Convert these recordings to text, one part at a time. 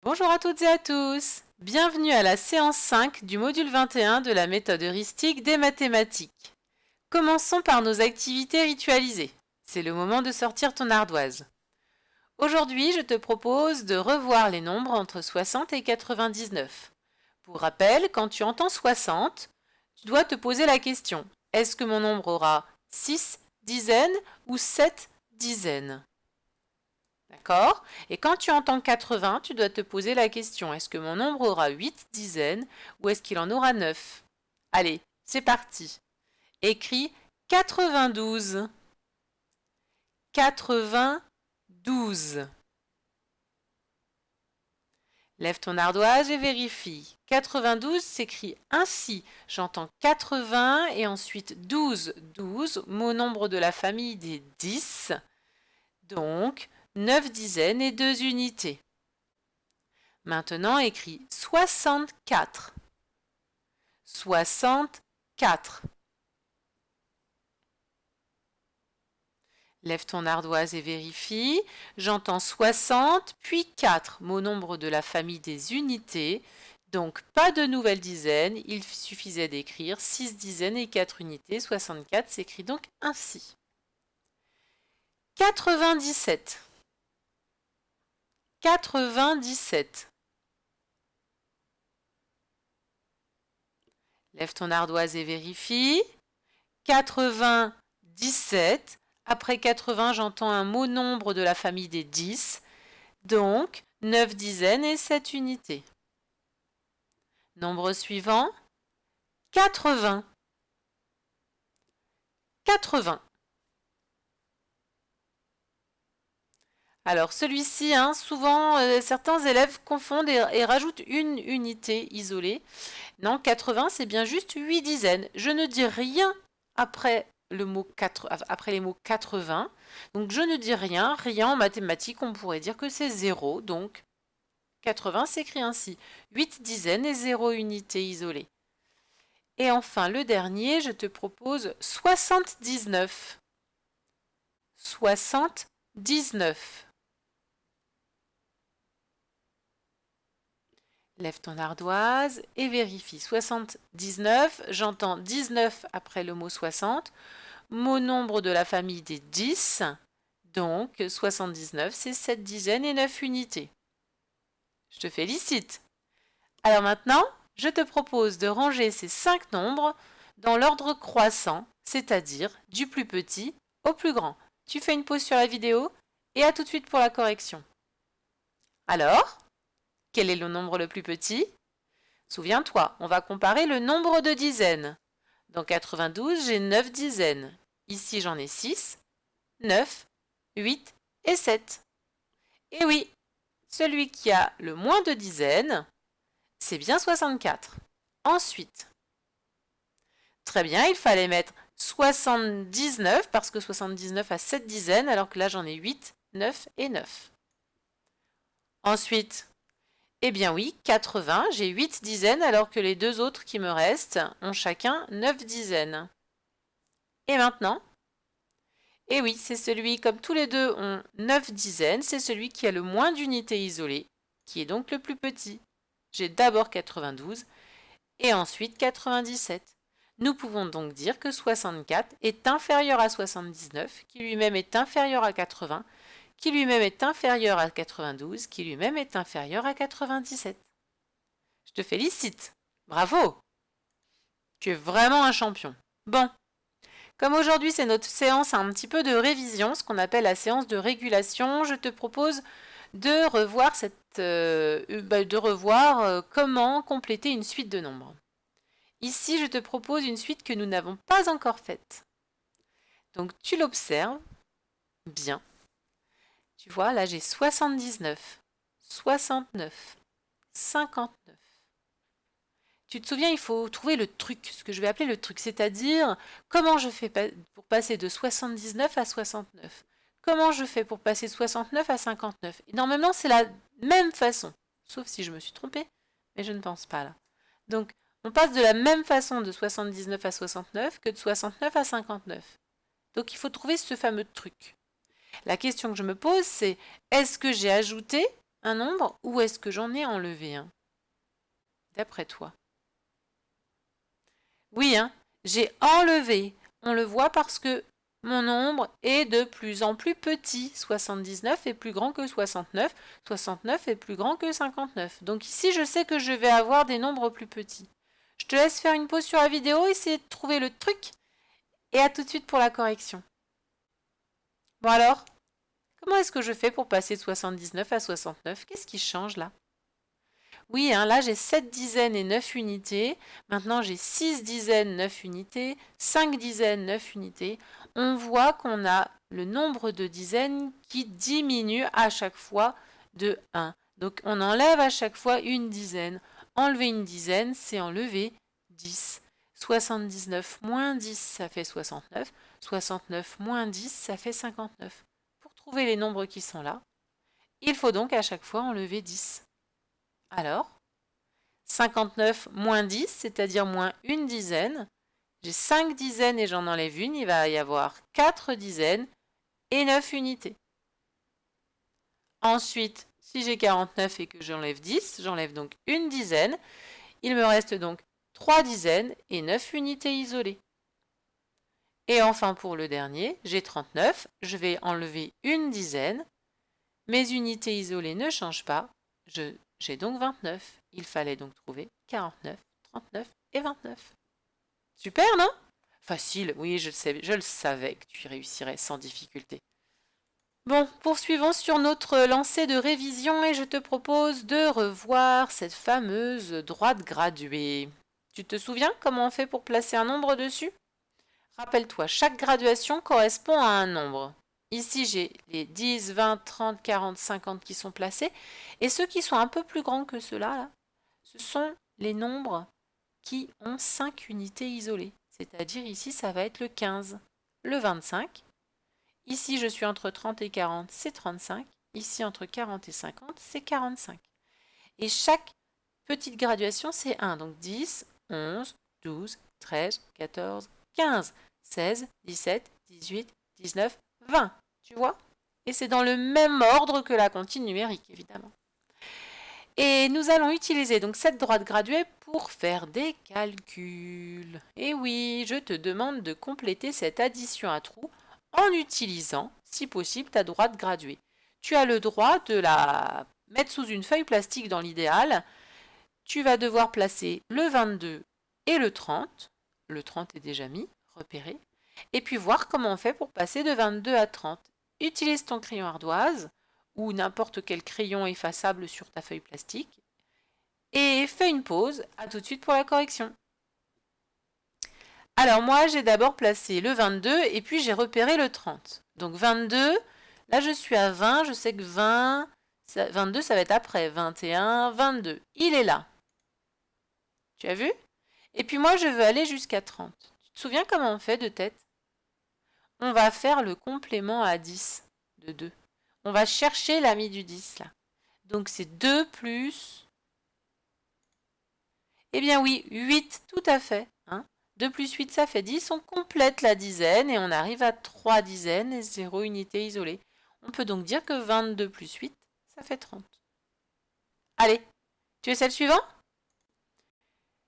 Bonjour à toutes et à tous. Bienvenue à la séance 5 du module 21 de la méthode heuristique des mathématiques. Commençons par nos activités ritualisées. C'est le moment de sortir ton ardoise. Aujourd'hui, je te propose de revoir les nombres entre 60 et 99. Pour rappel, quand tu entends 60, tu dois te poser la question: est-ce que mon nombre aura 6 dizaines ou 7 dizaines? D'accord? Et quand tu entends 80, tu dois te poser la question: est-ce que mon nombre aura 8 dizaines ou est-ce qu'il en aura 9? Allez, c'est parti. Écris 92. 92. Lève ton ardoise et vérifie. 92 s'écrit ainsi. J'entends 80 et ensuite 12. 12, mot nombre de la famille des 10. Donc, 9 dizaines et 2 unités. Maintenant, écris 64. 64. Lève ton ardoise et vérifie. J'entends 60, puis 4, mot nombre de la famille des unités. Donc, pas de nouvelles dizaines. Il suffisait d'écrire 6 dizaines et 4 unités. 64 s'écrit donc ainsi. 97. 97. Lève ton ardoise et vérifie. 97. Après 80, j'entends un mot nombre de la famille des 10. Donc, 9 dizaines et 7 unités. Nombre suivant, 80. 80. Alors celui-ci, souvent certains élèves confondent et rajoutent une unité isolée. Non, 80 c'est bien juste 8 dizaines. Je ne dis rien après les mots 80. Donc je ne dis rien. Rien en mathématiques, on pourrait dire que c'est 0. Donc 80 s'écrit ainsi. 8 dizaines et 0 unité isolée. Et enfin, le dernier, je te propose 79. 79. Lève ton ardoise et vérifie. 79, j'entends 19 après le mot 60. Mot nombre de la famille des 10. Donc 79, c'est 7 dizaines et 9 unités. Je te félicite. Alors maintenant, je te propose de ranger ces 5 nombres dans l'ordre croissant, c'est-à-dire du plus petit au plus grand. Tu fais une pause sur la vidéo et à tout de suite pour la correction. Alors, quel est le nombre le plus petit? Souviens-toi, on va comparer le nombre de dizaines. Dans 92, j'ai 9 dizaines. Ici, j'en ai 6, 9, 8 et 7. Et oui, celui qui a le moins de dizaines, c'est bien 64. Ensuite, très bien, il fallait mettre 79 parce que 79 a 7 dizaines alors que là j'en ai 8, 9 et 9. Ensuite, eh bien oui, 80, j'ai 8 dizaines alors que les deux autres qui me restent ont chacun 9 dizaines. Et maintenant, eh oui, c'est celui, comme tous les deux ont 9 dizaines, c'est celui qui a le moins d'unités isolées, qui est donc le plus petit. J'ai d'abord 92 et ensuite 97. Nous pouvons donc dire que 64 est inférieur à 79, qui lui-même est inférieur à 80, qui lui-même est inférieur à 92, qui lui-même est inférieur à 97. Je te félicite. Bravo. Tu es vraiment un champion. Bon. Comme aujourd'hui c'est notre séance un petit peu de révision, ce qu'on appelle la séance de régulation, je te propose de revoir, comment compléter une suite de nombres. Ici, je te propose une suite que nous n'avons pas encore faite. Donc tu l'observes bien. Tu vois, là j'ai 79, 69, 59. Tu te souviens, il faut trouver le truc, ce que je vais appeler le truc, c'est-à-dire comment je fais pour passer de 79 à 69. Comment je fais pour passer de 69 à 59. Et normalement, c'est la même façon, sauf si je me suis trompée, mais je ne pense pas là. Donc, on passe de la même façon de 79 à 69 que de 69 à 59. Donc, il faut trouver ce fameux truc. La question que je me pose, c'est est-ce que j'ai ajouté un nombre ou est-ce que j'en ai enlevé un? D'après toi? Oui, hein, j'ai enlevé. On le voit parce que mon nombre est de plus en plus petit. 79 est plus grand que 69. 69 est plus grand que 59. Donc ici, je sais que je vais avoir des nombres plus petits. Je te laisse faire une pause sur la vidéo, essayer de trouver le truc. Et à tout de suite pour la correction. Bon alors, comment est-ce que je fais pour passer de 79 à 69? Qu'est-ce qui change là? Oui, hein, là j'ai 7 dizaines et 9 unités. Maintenant j'ai 6 dizaines, 9 unités, 5 dizaines, 9 unités. On voit qu'on a le nombre de dizaines qui diminue à chaque fois de 1. Donc on enlève à chaque fois une dizaine. Enlever une dizaine, c'est enlever 10. 79 moins 10, ça fait 69. 69 moins 10, ça fait 59. Pour trouver les nombres qui sont là, il faut donc à chaque fois enlever 10. Alors, 59 moins 10, c'est-à-dire moins une dizaine. J'ai 5 dizaines et j'en enlève une, il va y avoir 4 dizaines et 9 unités. Ensuite, si j'ai 49 et que j'enlève 10, j'enlève donc une dizaine. Il me reste donc 3 dizaines et 9 unités isolées. Et enfin pour le dernier, j'ai 39, je vais enlever une dizaine. Mes unités isolées ne changent pas, j'ai donc 29. Il fallait donc trouver 49, 39 et 29. Super, non? Facile, oui, je le savais que tu y réussirais sans difficulté. Bon, poursuivons sur notre lancée de révision et je te propose de revoir cette fameuse droite graduée. Tu te souviens comment on fait pour placer un nombre dessus? Rappelle-toi, chaque graduation correspond à un nombre. Ici, j'ai les 10, 20, 30, 40, 50 qui sont placés. Et ceux qui sont un peu plus grands que ceux-là, là, ce sont les nombres qui ont 5 unités isolées. C'est-à-dire ici, ça va être le 15, le 25. Ici, je suis entre 30 et 40, c'est 35. Ici, entre 40 et 50, c'est 45. Et chaque petite graduation, c'est 1. Donc 10, 11, 12, 13, 14, 15, 16, 17, 18, 19, 20. Tu vois? Et c'est dans le même ordre que la comptine numérique, évidemment. Et nous allons utiliser donc cette droite graduée pour faire des calculs. Et oui, je te demande de compléter cette addition à trous en utilisant, si possible, ta droite graduée. Tu as le droit de la mettre sous une feuille plastique dans l'idéal. Tu vas devoir placer le 22 et le 30. Le 30 est déjà mis, repéré. Et puis voir comment on fait pour passer de 22 à 30. Utilise ton crayon ardoise ou n'importe quel crayon effaçable sur ta feuille plastique. Et fais une pause. À tout de suite pour la correction. Alors moi, j'ai d'abord placé le 22 et puis j'ai repéré le 30. Donc 22, là je suis à 20, je sais que 22 ça va être après. 21, 22, il est là. Tu as vu? Et puis moi, je veux aller jusqu'à 30. Tu te souviens comment on fait de tête? On va faire le complément à 10 de 2. On va chercher l'ami du 10 là. Donc c'est 2 plus... Eh bien oui, 8, tout à fait. Hein. 2 plus 8, ça fait 10. On complète la dizaine et on arrive à 3 dizaines et 0 unité isolée. On peut donc dire que 22 plus 8, ça fait 30. Allez, tu es celle suivante?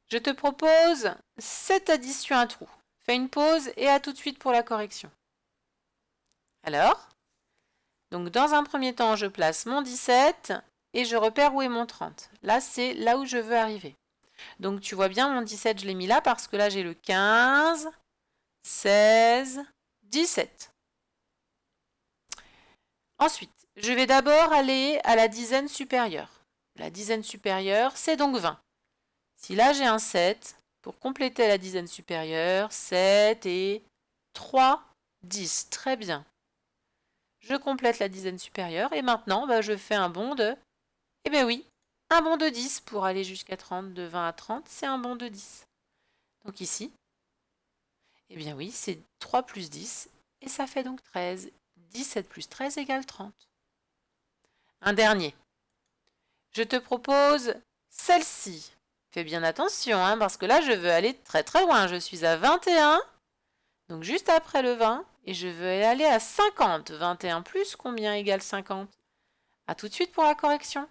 Je te propose cette addition à trous. Fais une pause et à tout de suite pour la correction. Alors, donc dans un premier temps, je place mon 17 et je repère où est mon 30. Là, c'est là où je veux arriver. Donc tu vois bien, mon 17, je l'ai mis là parce que là, j'ai le 15, 16, 17. Ensuite, je vais d'abord aller à la dizaine supérieure. La dizaine supérieure, c'est donc 20. Si là, j'ai un 7, pour compléter la dizaine supérieure, 7 et 3, 10. Très bien. Je complète la dizaine supérieure et maintenant, je fais un bond de... Eh bien oui, un bond de 10 pour aller jusqu'à 30, de 20 à 30, c'est un bond de 10. Donc ici, eh bien oui, c'est 3 plus 10 et ça fait donc 13. 17 plus 13 égale 30. Un dernier. Je te propose celle-ci. Fais bien attention, hein, parce que là, je veux aller très très loin. Je suis à 21, donc juste après le 20, et je veux aller à 50. 21 plus combien égale 50? À tout de suite pour la correction.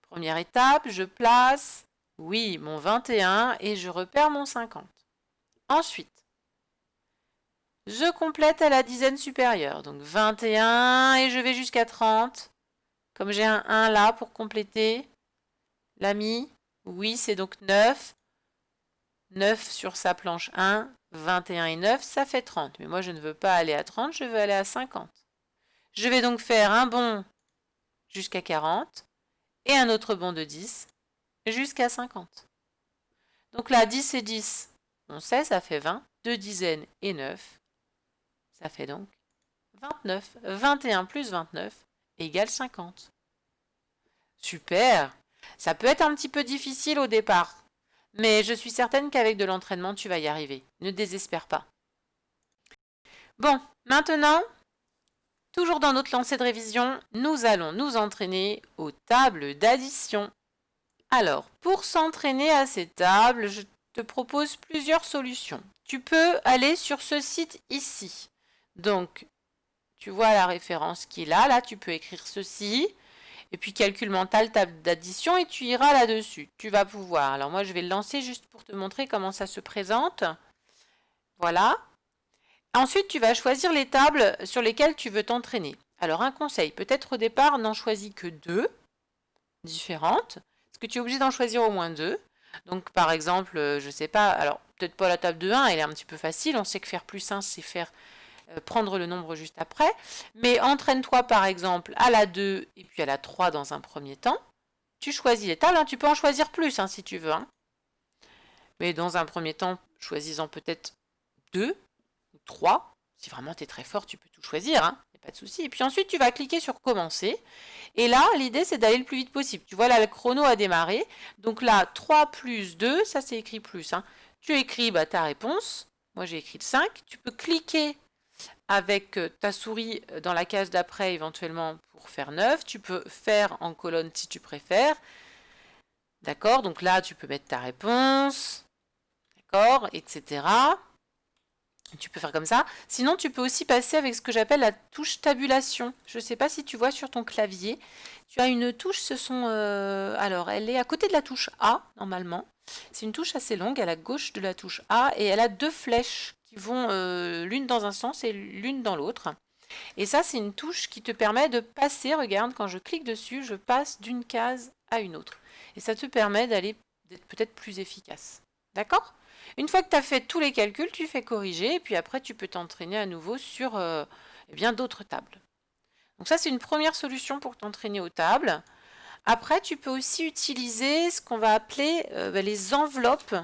Première étape, je place, oui, mon 21 et je repère mon 50. Ensuite, je complète à la dizaine supérieure. Donc 21 et je vais jusqu'à 30. Comme j'ai un 1 là pour compléter, l'ami, oui, c'est donc 9. 9 sur sa planche 1, 21 et 9, ça fait 30. Mais moi, je ne veux pas aller à 30, je veux aller à 50. Je vais donc faire un bond jusqu'à 40 et un autre bond de 10 jusqu'à 50. Donc là, 10 et 10, on sait, ça fait 20. 2 dizaines et 9, ça fait donc 29. 21 plus 29 égale 50. Super! Ça peut être un petit peu difficile au départ, mais je suis certaine qu'avec de l'entraînement, tu vas y arriver. Ne désespère pas. Bon, maintenant, toujours dans notre lancée de révision, nous allons nous entraîner aux tables d'addition. Alors, pour s'entraîner à ces tables, je te propose plusieurs solutions. Tu peux aller sur ce site ici. Donc, tu vois la référence qui est là. Là, tu peux écrire ceci. Et puis, calcul mental, table d'addition, et tu iras là-dessus. Tu vas pouvoir. Alors, moi, je vais le lancer juste pour te montrer comment ça se présente. Voilà. Ensuite, tu vas choisir les tables sur lesquelles tu veux t'entraîner. Alors, un conseil, peut-être au départ, n'en choisis que 2 différentes. Parce que tu es obligé d'en choisir au moins 2. Donc, par exemple, je ne sais pas, alors peut-être pas la table de 1, elle est un petit peu facile. On sait que faire plus 1, c'est faire prendre le nombre juste après. Mais entraîne-toi, par exemple, à la 2 et puis à la 3 dans un premier temps. Tu choisis les tables, hein. Tu peux en choisir plus si tu veux. Hein. Mais dans un premier temps, choisis-en peut-être 2 ou 3. Si vraiment tu es très fort, tu peux tout choisir. Hein. Il n'y a pas de souci. Et puis ensuite, tu vas cliquer sur commencer. Et là, l'idée, c'est d'aller le plus vite possible. Tu vois, là, le chrono a démarré. Donc là, 3 plus 2, ça, c'est écrit plus. Hein. Tu écris ta réponse. Moi, j'ai écrit le 5. Tu peux cliquer avec ta souris dans la case d'après, éventuellement, pour faire 9. Tu peux faire en colonne si tu préfères. D'accord? Donc là, tu peux mettre ta réponse. D'accord? Etc. Tu peux faire comme ça. Sinon, tu peux aussi passer avec ce que j'appelle la touche tabulation. Je ne sais pas si tu vois sur ton clavier. Tu as une touche, alors, elle est à côté de la touche A, normalement. C'est une touche assez longue, à la gauche de la touche A, et elle a 2 flèches qui vont l'une dans un sens et l'une dans l'autre. Et ça, c'est une touche qui te permet de passer, regarde, quand je clique dessus, je passe d'une case à une autre. Et ça te permet d'être peut-être plus efficace. D'accord? Une fois que tu as fait tous les calculs, tu fais corriger et puis après tu peux t'entraîner à nouveau sur d'autres tables. Donc ça c'est une première solution pour t'entraîner aux tables. Après tu peux aussi utiliser ce qu'on va appeler les enveloppes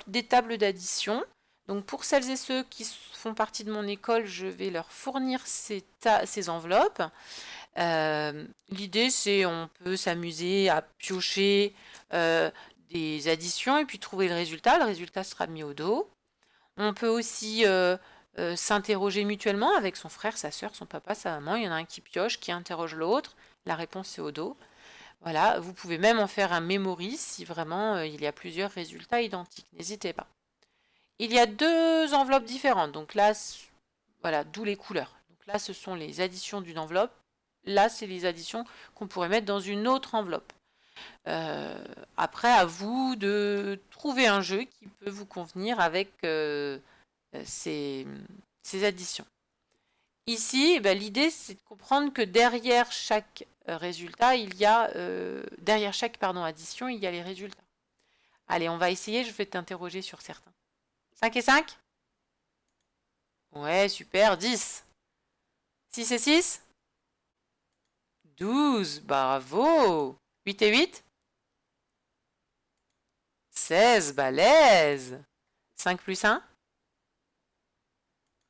des tables d'addition. Donc pour celles et ceux qui font partie de mon école, je vais leur fournir ces enveloppes. L'idée c'est on peut s'amuser à piocher des additions et puis trouver le résultat. Le résultat sera mis au dos. On peut aussi s'interroger mutuellement avec son frère, sa soeur, son papa, sa maman. Il y en a un qui pioche, qui interroge l'autre. La réponse est au dos. Voilà, vous pouvez même en faire un memory si vraiment il y a plusieurs résultats identiques. N'hésitez pas. Il y a 2 enveloppes différentes. Donc là, voilà, d'où les couleurs. Donc là, ce sont les additions d'une enveloppe. Là, c'est les additions qu'on pourrait mettre dans une autre enveloppe. Après, à vous de trouver un jeu qui peut vous convenir avec ces additions. Ici, l'idée, c'est de comprendre que derrière chaque résultat, derrière chaque addition, il y a les résultats. Allez, on va essayer, je vais t'interroger sur certains. 5 et 5? Ouais, super, 10. 6 et 6? 12, bravo. 8 et 8? 16, balèze. 5 plus 1?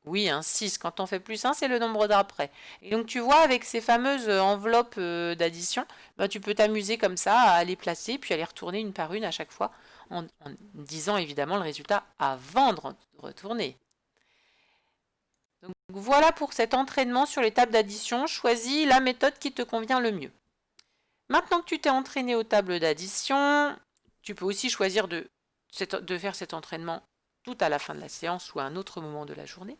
Oui, un 6. Quand on fait plus 1, c'est le nombre d'après. Et donc tu vois, avec ces fameuses enveloppes d'addition, tu peux t'amuser comme ça à les placer, puis à les retourner une par une à chaque fois, en disant évidemment le résultat avant de retourner. Donc voilà pour cet entraînement sur les tables d'addition. Choisis la méthode qui te convient le mieux. Maintenant que tu t'es entraîné aux tables d'addition, tu peux aussi choisir de faire cet entraînement tout à la fin de la séance ou à un autre moment de la journée.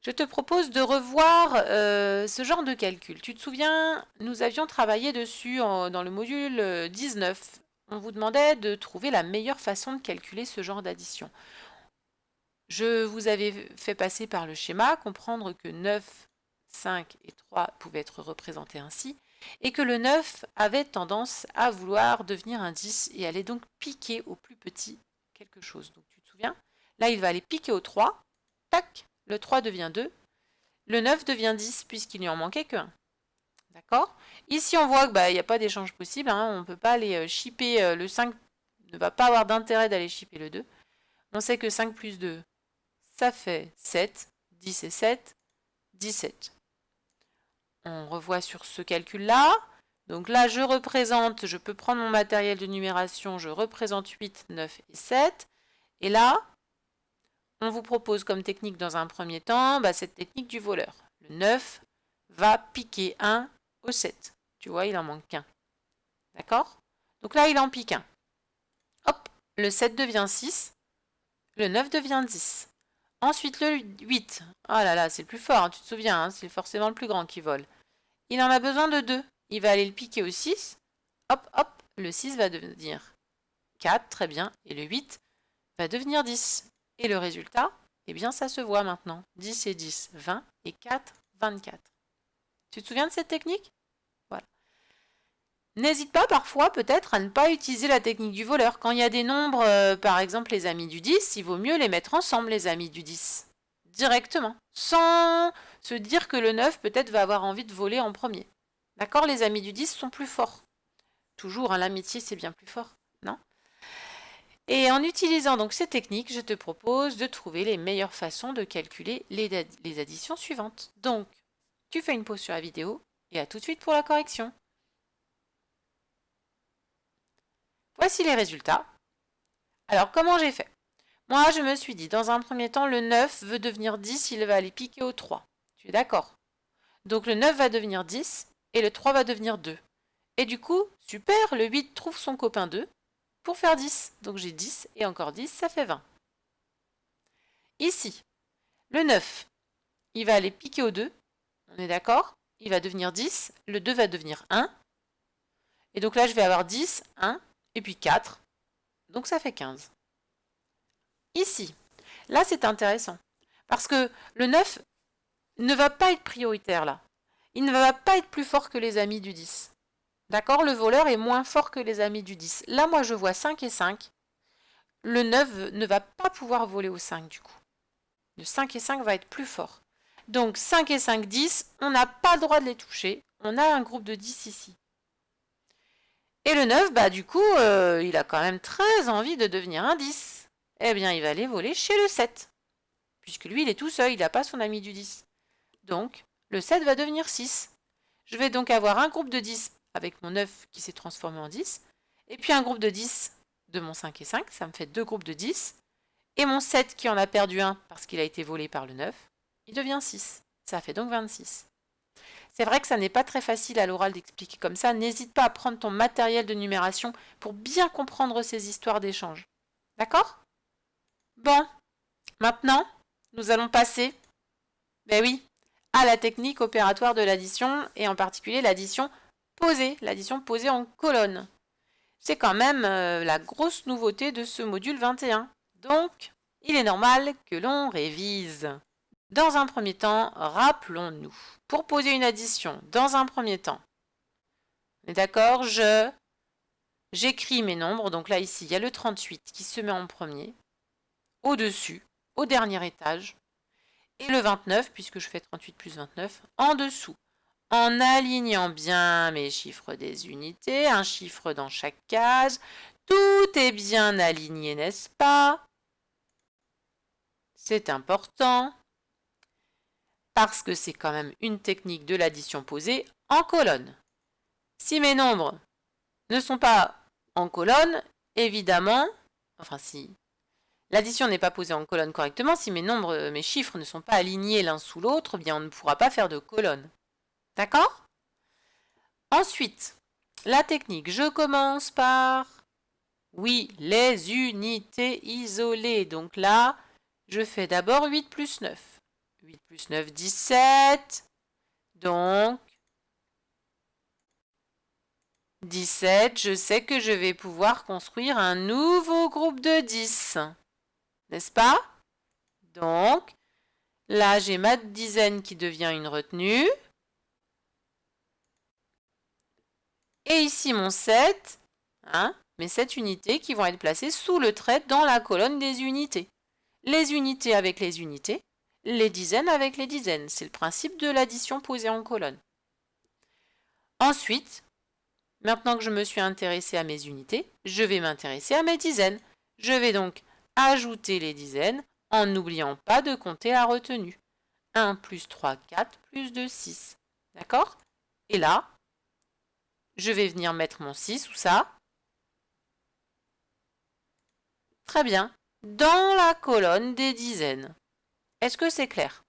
Je te propose de revoir ce genre de calcul. Tu te souviens, nous avions travaillé dessus dans le module 19. On vous demandait de trouver la meilleure façon de calculer ce genre d'addition. Je vous avais fait passer par le schéma, comprendre que 9, 5 et 3 pouvaient être représentés ainsi, et que le 9 avait tendance à vouloir devenir un 10 et allait donc piquer au plus petit quelque chose. Donc tu te souviens? Là, il va aller piquer au 3, tac, le 3 devient 2, le 9 devient 10 puisqu'il n'y en manquait qu'un. D'accord? Ici, on voit qu'il n'y a pas d'échange possible, hein, on ne peut pas aller shipper, le 5 ne va pas avoir d'intérêt d'aller shipper le 2. On sait que 5 plus 2, ça fait 7, 10 et 7, 17. On revoit sur ce calcul-là. Donc là, je peux prendre mon matériel de numération, je représente 8, 9 et 7. Et là, on vous propose comme technique dans un premier temps, cette technique du voleur. Le 9 va piquer 1 au 7. Tu vois, il en manque qu'un. D'accord? Donc là, il en pique un. Hop, le 7 devient 6, le 9 devient 10. Ensuite, le 8. Oh là là, c'est le plus fort, hein, tu te souviens, hein, c'est forcément le plus grand qui vole. Il en a besoin de 2. Il va aller le piquer au 6. Hop, hop, le 6 va devenir 4, très bien. Et le 8 va devenir 10. Et le résultat, eh bien, ça se voit maintenant. 10 et 10, 20 et 4, 24. Tu te souviens de cette technique? Voilà. N'hésite pas parfois peut-être à ne pas utiliser la technique du voleur. Quand il y a des nombres, par exemple les amis du 10, il vaut mieux les mettre ensemble, les amis du 10. Directement. Sans se dire que le 9 peut-être va avoir envie de voler en premier. D'accord? Les amis du 10 sont plus forts. Toujours, hein, l'amitié c'est bien plus fort, non? Et en utilisant donc ces techniques, je te propose de trouver les meilleures façons de calculer les additions suivantes. Donc, tu fais une pause sur la vidéo et à tout de suite pour la correction. Voici les résultats. Alors, comment j'ai fait? Moi, je me suis dit, dans un premier temps, le 9 veut devenir 10, il va aller piquer au 3. Tu es d'accord? Donc, le 9 va devenir 10 et le 3 va devenir 2. Et du coup, super, le 8 trouve son copain 2 pour faire 10. Donc, j'ai 10 et encore 10, ça fait 20. Ici, le 9, il va aller piquer au 2. On est d'accord? Il va devenir 10, le 2 va devenir 1. Et donc là, je vais avoir 10, 1, et puis 4. Donc, ça fait 15. Ici, là c'est intéressant, parce que le 9 ne va pas être prioritaire là. Il ne va pas être plus fort que les amis du 10. D'accord? Le voleur est moins fort que les amis du 10. Là, moi, je vois 5 et 5. Le 9 ne va pas pouvoir voler au 5 du coup. Le 5 et 5 va être plus fort. Donc 5 et 5, 10, on n'a pas le droit de les toucher. On a un groupe de 10 ici. Et le 9, du coup, il a quand même très envie de devenir un 10. Eh bien, il va aller voler chez le 7. Puisque lui, il est tout seul, il n'a pas son ami du 10. Donc, le 7 va devenir 6. Je vais donc avoir un groupe de 10 avec mon 9 qui s'est transformé en 10. Et puis un groupe de 10 de mon 5 et 5, ça me fait deux groupes de 10. Et mon 7 qui en a perdu un parce qu'il a été volé par le 9, il devient 6. Ça fait donc 26. C'est vrai que ça n'est pas très facile à l'oral d'expliquer comme ça. N'hésite pas à prendre ton matériel de numération pour bien comprendre ces histoires d'échange. D'accord? Bon, maintenant, nous allons passer, à la technique opératoire de l'addition, et en particulier l'addition posée en colonne. C'est quand même la grosse nouveauté de ce module 21. Donc, il est normal que l'on révise. Dans un premier temps, rappelons-nous. Pour poser une addition, dans un premier temps, on est d'accord, j'écris mes nombres. Donc là, ici, il y a le 38 qui se met en premier. Au-dessus, au dernier étage, et le 29, puisque je fais 38 plus 29, en dessous, en alignant bien mes chiffres des unités, un chiffre dans chaque case. Tout est bien aligné, n'est-ce pas? C'est important, parce que c'est quand même une technique de l'addition posée en colonne. Si mes nombres ne sont pas en colonne, évidemment, si l'addition n'est pas posée en colonne correctement, si mes chiffres ne sont pas alignés l'un sous l'autre, bien on ne pourra pas faire de colonne. D'accord? Ensuite, la technique, je commence par, les unités isolées. Donc là, je fais d'abord 8 plus 9. 8 plus 9, 17. Donc, 17, je sais que je vais pouvoir construire un nouveau groupe de 10. N'est-ce pas? Donc, là, j'ai ma dizaine qui devient une retenue. Et ici, mon 7, hein, mes 7 unités qui vont être placées sous le trait dans la colonne des unités. Les unités avec les unités, les dizaines avec les dizaines. C'est le principe de l'addition posée en colonne. Ensuite, maintenant que je me suis intéressée à mes unités, je vais m'intéresser à mes dizaines. Je vais donc ajouter les dizaines en n'oubliant pas de compter la retenue. 1 plus 3, 4 plus 2, 6. D'accord? Et là, je vais venir mettre mon 6 où ça? Très bien. Dans la colonne des dizaines. Est-ce que c'est clair?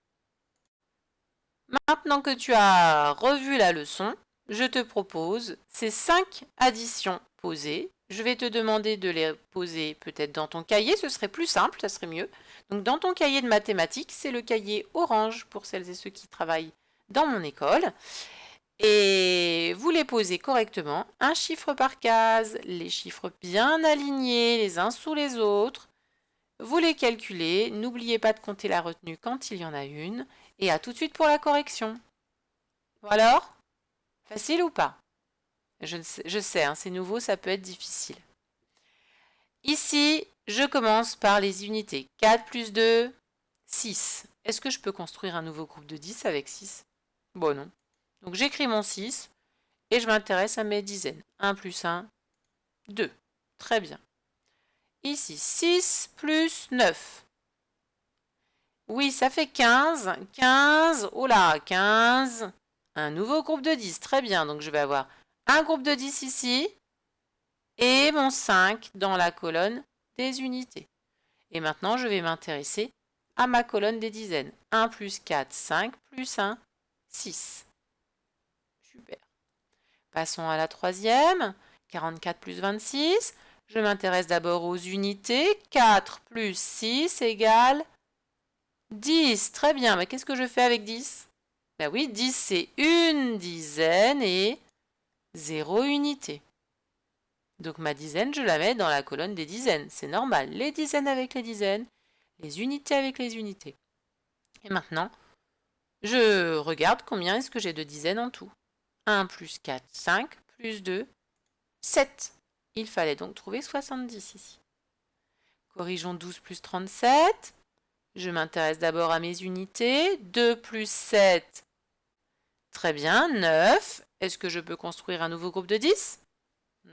Maintenant que tu as revu la leçon, je te propose ces 5 additions posées. Je vais te demander de les poser peut-être dans ton cahier, ce serait plus simple, ça serait mieux. Donc dans ton cahier de mathématiques, c'est le cahier orange pour celles et ceux qui travaillent dans mon école. Et vous les posez correctement, un chiffre par case, les chiffres bien alignés les uns sous les autres. Vous les calculez, n'oubliez pas de compter la retenue quand il y en a une, et à tout de suite pour la correction. Bon alors, facile ou pas? Je sais, hein, c'est nouveau, ça peut être difficile. Ici, je commence par les unités. 4 plus 2, 6. Est-ce que je peux construire un nouveau groupe de 10 avec 6? Bon, non. Donc j'écris mon 6 et je m'intéresse à mes dizaines. 1 plus 1, 2. Très bien. Ici, 6 plus 9. Oui, ça fait 15. 15, oh là, 15. Un nouveau groupe de 10. Très bien, donc je vais avoir un groupe de 10 ici et mon 5 dans la colonne des unités. Et maintenant, je vais m'intéresser à ma colonne des dizaines. 1 plus 4, 5 plus 1, 6. Super. Passons à la troisième. 44 plus 26. Je m'intéresse d'abord aux unités. 4 plus 6 égale 10. Très bien. Mais qu'est-ce que je fais avec 10? Ben oui, 10 c'est une dizaine et 0 unité. Donc ma dizaine, je la mets dans la colonne des dizaines. C'est normal. Les dizaines avec les dizaines, les unités avec les unités. Et maintenant, je regarde combien est-ce que j'ai de dizaines en tout. 1 plus 4, 5, plus 2, 7. Il fallait donc trouver 70 ici. Corrigeons 12 plus 37. Je m'intéresse d'abord à mes unités. 2 plus 7. Très bien, 9. Est-ce que je peux construire un nouveau groupe de 10?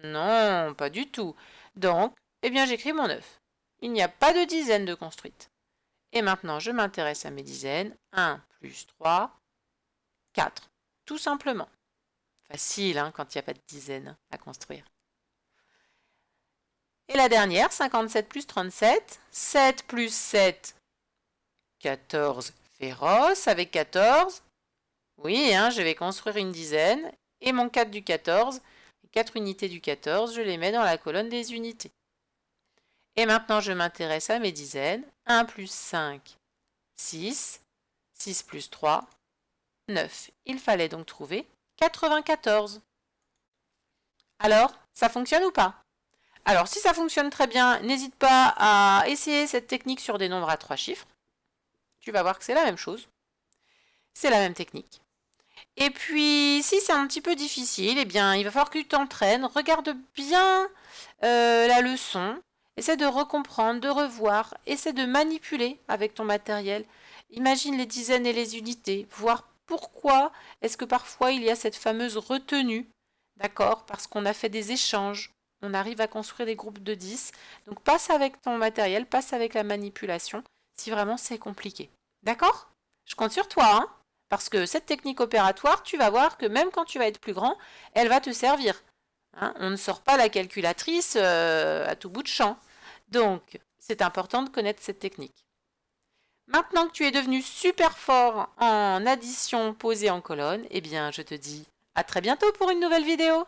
Non, pas du tout. Donc, eh bien j'écris mon 9. Il n'y a pas de dizaines de construites. Et maintenant, je m'intéresse à mes dizaines. 1 plus 3, 4. Tout simplement. Facile hein, quand il n'y a pas de dizaines à construire. Et la dernière, 57 plus 37. 7 plus 7, 14 féroce. Avec 14, oui, hein, je vais construire une dizaine. Et mon 4 du 14, les 4 unités du 14, je les mets dans la colonne des unités. Et maintenant, je m'intéresse à mes dizaines. 1 plus 5, 6. 6 plus 3, 9. Il fallait donc trouver 94. Alors, ça fonctionne ou pas? Alors, si ça fonctionne très bien, n'hésite pas à essayer cette technique sur des nombres à 3 chiffres. Tu vas voir que c'est la même chose. C'est la même technique. Et puis, si c'est un petit peu difficile, eh bien, il va falloir que tu t'entraînes. Regarde bien la leçon. Essaie de recomprendre, de revoir. Essaie de manipuler avec ton matériel. Imagine les dizaines et les unités. Voir pourquoi est-ce que parfois il y a cette fameuse retenue. D'accord? Parce qu'on a fait des échanges. On arrive à construire des groupes de 10. Donc, passe avec ton matériel, passe avec la manipulation, si vraiment c'est compliqué. D'accord? Je compte sur toi, hein? Parce que cette technique opératoire, tu vas voir que même quand tu vas être plus grand, elle va te servir. Hein, on ne sort pas la calculatrice à tout bout de champ. Donc, c'est important de connaître cette technique. Maintenant que tu es devenu super fort en addition posée en colonne, eh bien, je te dis à très bientôt pour une nouvelle vidéo.